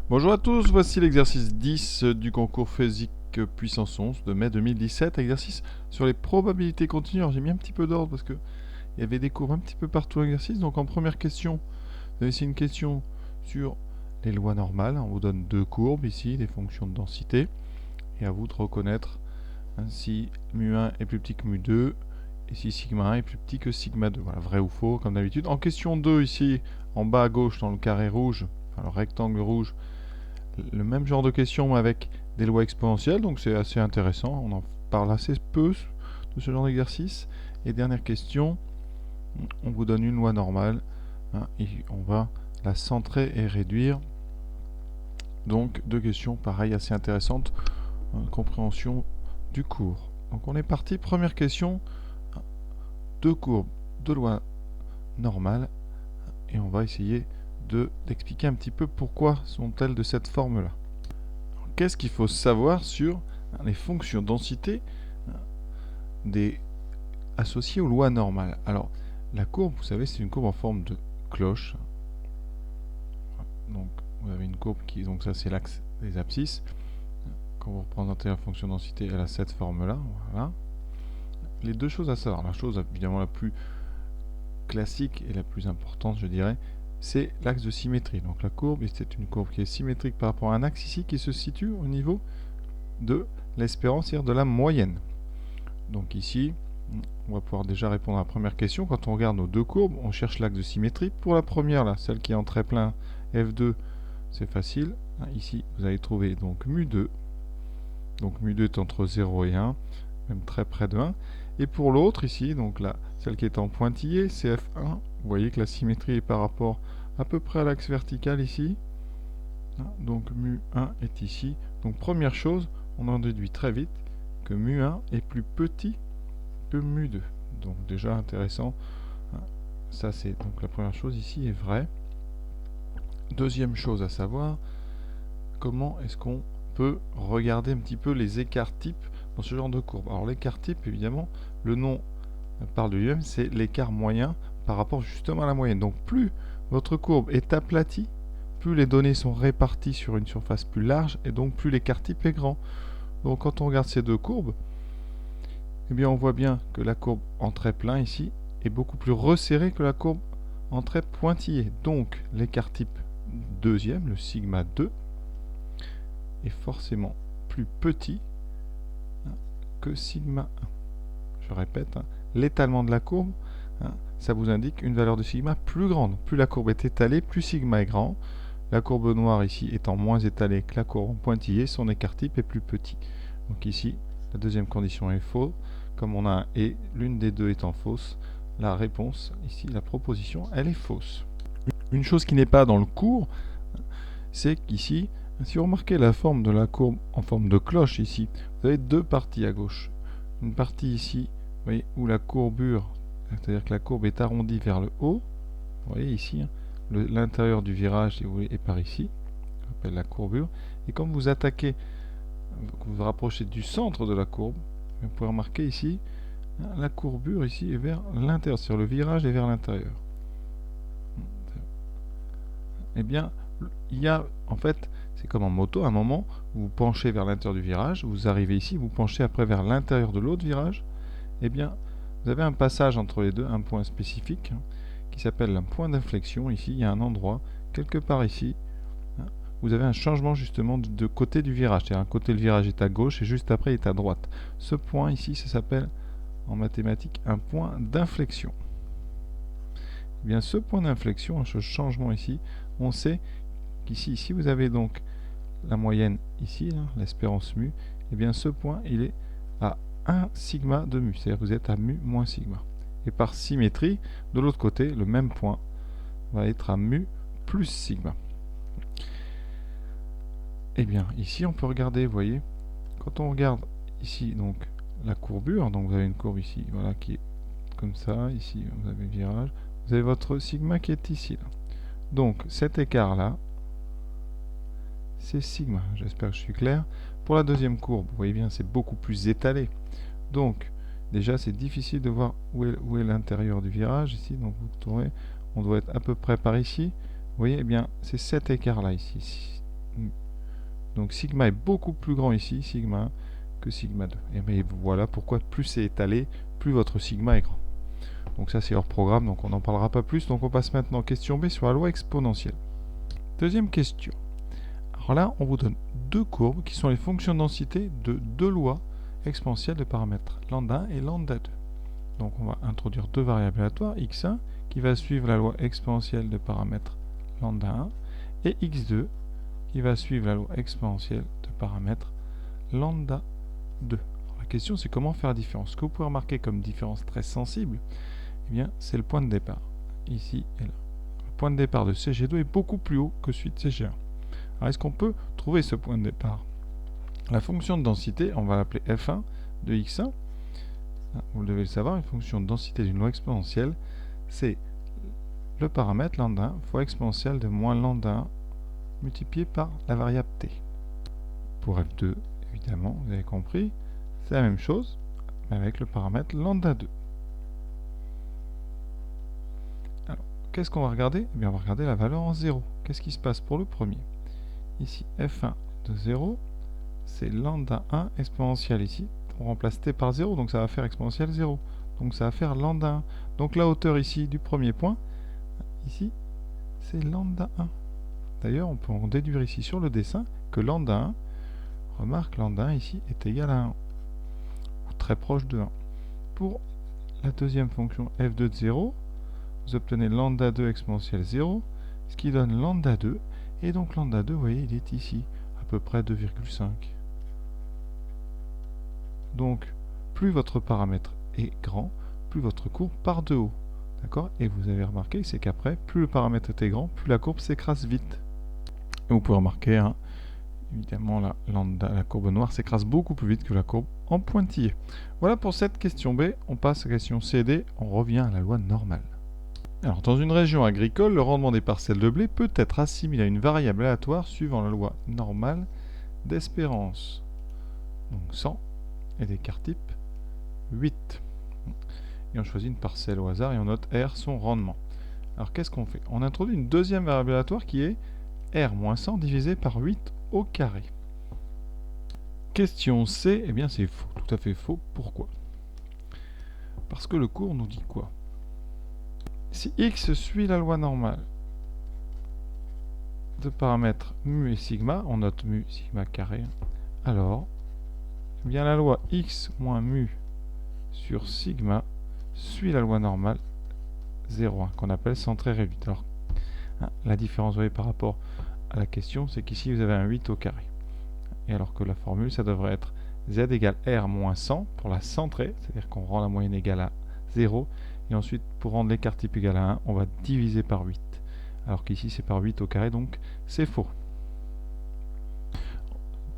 Bonjour à tous, voici l'exercice 10 du concours physique puissance 11 de mai 2017, exercice sur les probabilités continues. Alors j'ai mis un petit peu d'ordre parce qu'il y avait des courbes un petit peu partout dans l'exercice. Donc en première question, vous avez ici une question sur les lois normales. On vous donne deux courbes ici, des fonctions de densité. Et à vous de reconnaître si mu1 est plus petit que mu2 et si sigma 1 est plus petit que sigma 2. Voilà, vrai ou faux comme d'habitude. En question 2 ici, en bas à gauche dans le carré rouge, enfin le rectangle rouge, le même genre de questions avec des lois exponentielles, donc c'est assez intéressant. On en parle assez peu de ce genre d'exercice. Et dernière question, on vous donne une loi normale, et on va la centrer et réduire. Donc deux questions pareilles assez intéressantes, compréhension du cours. Donc on est parti, première question, deux courbes, deux lois normales, et on va essayer d'expliquer un petit peu pourquoi sont-elles de cette forme-là. Qu'est-ce qu'il faut savoir sur les fonctions densité associées aux lois normales? Alors, la courbe, vous savez, c'est une courbe en forme de cloche. Donc, vous avez une courbe qui, donc ça c'est l'axe des abscisses. Quand vous représentez la fonction densité, elle a cette forme-là. Voilà. Les deux choses à savoir, la chose évidemment la plus classique et la plus importante, je dirais, c'est l'axe de symétrie. Donc la courbe, c'est une courbe qui est symétrique par rapport à un axe ici qui se situe au niveau de l'espérance, c'est-à-dire de la moyenne. Donc ici, on va pouvoir déjà répondre à la première question. Quand on regarde nos deux courbes, on cherche l'axe de symétrie. Pour la première, là, celle qui est en trait plein, F2, c'est facile. Ici, vous allez trouver donc mu2. Donc mu2 est entre 0 et 1, même très près de 1. Et pour l'autre, ici, donc là, celle qui est en pointillé, CF1, vous voyez que la symétrie est par rapport à peu près à l'axe vertical ici. Donc mu1 est ici. Donc première chose, on en déduit très vite que mu1 est plus petit que mu2. Donc déjà intéressant. Ça c'est donc la première chose ici est vraie. Deuxième chose à savoir, comment est-ce qu'on peut regarder un petit peu les écarts types dans ce genre de courbe. Alors l'écart type, évidemment, le nom parle de lui-même, c'est l'écart moyen par rapport justement à la moyenne. Donc plus votre courbe est aplatie, plus les données sont réparties sur une surface plus large et donc plus l'écart type est grand. Donc quand on regarde ces deux courbes, eh bien on voit bien que la courbe en trait plein ici est beaucoup plus resserrée que la courbe en trait pointillé. Donc l'écart type deuxième, le sigma 2, est forcément plus petit que sigma 1. Je répète, l'étalement de la courbe, ça vous indique une valeur de sigma plus grande. Plus la courbe est étalée, plus sigma est grand. La courbe noire ici étant moins étalée que la courbe pointillée, son écart type est plus petit. Donc ici, la deuxième condition est fausse. Comme on a un et, l'une des deux étant fausse, la réponse, ici, la proposition, elle est fausse. Une chose qui n'est pas dans le cours, c'est qu'ici, si vous remarquez la forme de la courbe en forme de cloche ici, vous avez deux parties à gauche. Une partie ici, vous voyez, où la courbure, c'est-à-dire que la courbe est arrondie vers le haut. Vous voyez ici, l'intérieur du virage est par ici, on appelle la courbure. Et quand vous attaquez, vous vous rapprochez du centre de la courbe, vous pouvez remarquer ici, la courbure ici est vers l'intérieur, sur le virage est vers l'intérieur. Eh bien, il y a, en fait, c'est comme en moto, à un moment, vous vous penchez vers l'intérieur du virage, vous arrivez ici, vous penchez après vers l'intérieur de l'autre virage, eh bien, vous avez un passage entre les deux, un point spécifique, qui s'appelle un point d'inflexion. Ici, il y a un endroit, quelque part ici, vous avez un changement justement de côté du virage. C'est-à-dire un côté le virage est à gauche et juste après il est à droite. Ce point ici, ça s'appelle en mathématiques un point d'inflexion. Eh bien, ce point d'inflexion, ce changement ici, on sait qu'ici, si vous avez donc la moyenne ici, l'espérance mu, eh bien ce point, il est à 1 sigma de mu, c'est-à-dire que vous êtes à mu moins sigma. Et par symétrie, de l'autre côté, le même point va être à mu plus sigma. Eh bien, ici, on peut regarder, vous voyez, quand on regarde ici, donc, la courbure, donc vous avez une courbe ici, voilà, qui est comme ça, ici, vous avez le virage, vous avez votre sigma qui est ici, là. Donc, cet écart-là, c'est sigma. J'espère que je suis clair. Pour la deuxième courbe, vous voyez bien, c'est beaucoup plus étalé. Donc, déjà, c'est difficile de voir où est l'intérieur du virage ici. Donc, vous tournez, on doit être à peu près par ici. Vous voyez, eh bien, c'est cet écart-là ici. mu. Donc sigma est beaucoup plus grand ici, sigma 1, que sigma 2. Et bien voilà pourquoi plus c'est étalé, plus votre sigma est grand. Donc ça c'est hors programme, donc on n'en parlera pas plus. Donc on passe maintenant question B sur la loi exponentielle. Deuxième question. Alors là, on vous donne deux courbes qui sont les fonctions de densité de deux lois exponentielles de paramètres, lambda 1 et lambda 2. Donc on va introduire deux variables aléatoires, x1 qui va suivre la loi exponentielle de paramètres lambda 1 et x2 qui va suivre la loi exponentielle de paramètres lambda 2. Alors la question c'est comment faire la différence. Ce que vous pouvez remarquer comme différence très sensible, eh bien c'est le point de départ, ici et là. Le point de départ de CG2 est beaucoup plus haut que celui de CG1. Alors est-ce qu'on peut trouver ce point de départ? La fonction de densité, on va l'appeler f1 de x1. Vous devez le savoir, une fonction de densité d'une loi exponentielle, c'est le paramètre lambda 1 fois exponentielle de moins lambda 1 multiplié par la variable t. Pour f2, évidemment, vous avez compris, c'est la même chose, mais avec le paramètre lambda 2. Alors, qu'est-ce qu'on va regarder? Eh bien, on va regarder la valeur en 0. Qu'est-ce qui se passe pour le premier? Ici, f1 de 0, c'est lambda 1 exponentielle ici. On remplace t par 0, donc ça va faire exponentielle 0. Donc ça va faire lambda 1. Donc la hauteur ici du premier point, ici, c'est lambda 1. D'ailleurs, on peut en déduire ici sur le dessin que lambda 1, remarque, lambda 1 ici est égal à 1, ou très proche de 1. Pour la deuxième fonction f2 de 0, vous obtenez lambda 2 exponentielle 0, ce qui donne lambda 2, et donc lambda 2, vous voyez, il est ici, à peu près 2,5. Donc, plus votre paramètre est grand, plus votre courbe part de haut. D'accord? Et vous avez remarqué, c'est qu'après, plus le paramètre était grand, plus la courbe s'écrase vite. Et vous pouvez remarquer, hein, évidemment, la courbe noire s'écrase beaucoup plus vite que la courbe en pointillé. Voilà pour cette question B. On passe à la question C et D. On revient à la loi normale. Alors, dans une région agricole, le rendement des parcelles de blé peut être assimilé à une variable aléatoire suivant la loi normale d'espérance. Donc 100 et d'écart type 8. Et on choisit une parcelle au hasard et on note R son rendement. Alors qu'est-ce qu'on fait? On introduit une deuxième variable aléatoire qui est R moins 100 divisé par 8 au carré. Question C, eh bien c'est faux, tout à fait faux. Pourquoi? Parce que le cours nous dit quoi? Si x suit la loi normale de paramètres mu et sigma, on note mu, sigma carré, alors eh bien la loi x moins mu sur sigma suit la loi normale 0,1 qu'on appelle centré réduit. Alors la différence, vous voyez, par rapport à la question, c'est qu'ici vous avez un 8 au carré. Et alors que la formule, ça devrait être z égale r moins 100 pour la centrée, c'est-à-dire qu'on rend la moyenne égale à 0. Et ensuite, pour rendre l'écart type égal à 1, on va diviser par 8. Alors qu'ici, c'est par 8 au carré, donc c'est faux.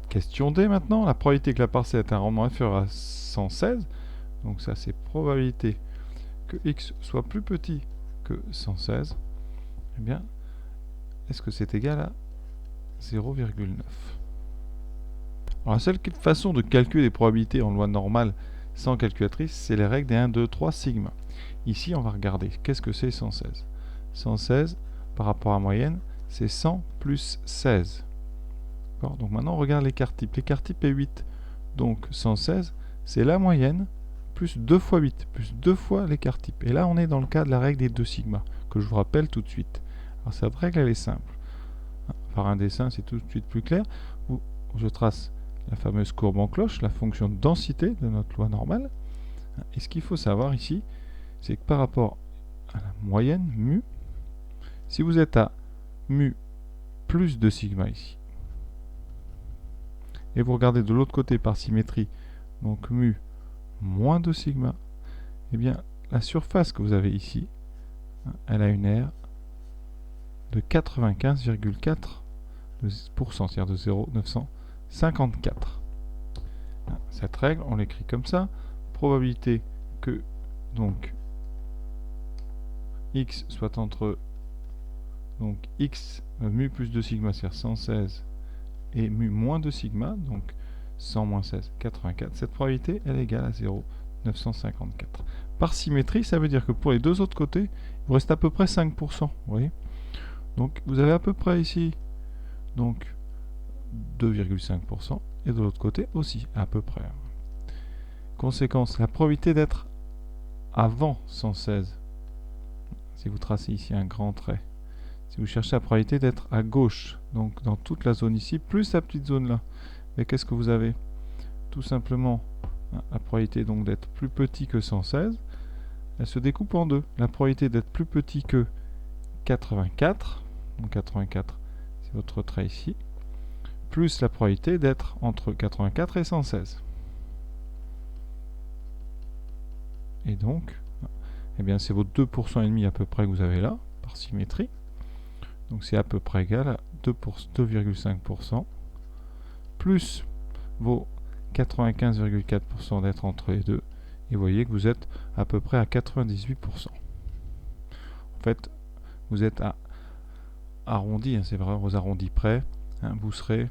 Question D maintenant. La probabilité que la parcelle ait un rendement inférieur à 116, donc ça c'est probabilité que x soit plus petit que 116, eh bien, est-ce que c'est égal à 0,9? Alors la seule façon de calculer les probabilités en loi normale sans calculatrice, c'est les règles des 1, 2, 3 sigma. Ici, on va regarder qu'est-ce que c'est 116. 116, par rapport à la moyenne, c'est 100 plus 16. Donc maintenant, on regarde l'écart type. L'écart type est 8. Donc 116, c'est la moyenne plus 2 fois 8, plus 2 fois l'écart type. Et là, on est dans le cas de la règle des 2 sigma, que je vous rappelle tout de suite. Alors cette règle, elle est simple. Par un dessin, c'est tout de suite plus clair. Où je trace la fameuse courbe en cloche, la fonction de densité de notre loi normale. Et ce qu'il faut savoir ici, c'est que par rapport à la moyenne, mu, si vous êtes à mu plus 2 sigma ici, et vous regardez de l'autre côté par symétrie, donc mu moins 2 sigma, eh bien la surface que vous avez ici, elle a une aire de 95,4%, c'est-à-dire de 0,954. Cette règle, on l'écrit comme ça. Probabilité que donc x soit entre donc x mu plus 2 sigma, c'est-à-dire 116, et mu moins 2 sigma, donc 100 moins 16, 84. Cette probabilité, elle est égale à 0,954. Par symétrie, ça veut dire que pour les deux autres côtés, il vous reste à peu près 5%. Vous voyez? Donc vous avez à peu près ici donc 2,5%, et de l'autre côté aussi, à peu près. Conséquence, la probabilité d'être avant 116, si vous tracez ici un grand trait, si vous cherchez la probabilité d'être à gauche, donc dans toute la zone ici, plus la petite zone là, mais qu'est-ce que vous avez? Tout simplement, la probabilité donc d'être plus petit que 116, elle se découpe en deux. La probabilité d'être plus petit que 84, donc 84 c'est votre trait ici, plus la probabilité d'être entre 84 et 116. Et donc, eh bien c'est vos 2% et demi à peu près que vous avez là, par symétrie. Donc c'est à peu près égal à 2,5%, plus vos 95,4% d'être entre les deux. Et vous voyez que vous êtes à peu près à 98%. En fait, vous êtes à arrondi, c'est vrai, aux arrondis près, vous serez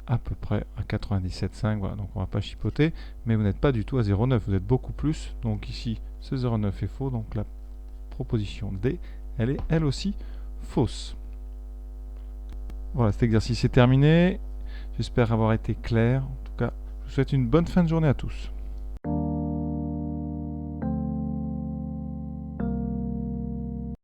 à peu près à 97,5, voilà, donc on va pas chipoter, mais vous n'êtes pas du tout à 0,9, vous êtes beaucoup plus, donc ici ce 0,9 est faux, donc la proposition D, elle est elle aussi fausse. Voilà, cet exercice est terminé, j'espère avoir été clair, en tout cas, je vous souhaite une bonne fin de journée à tous.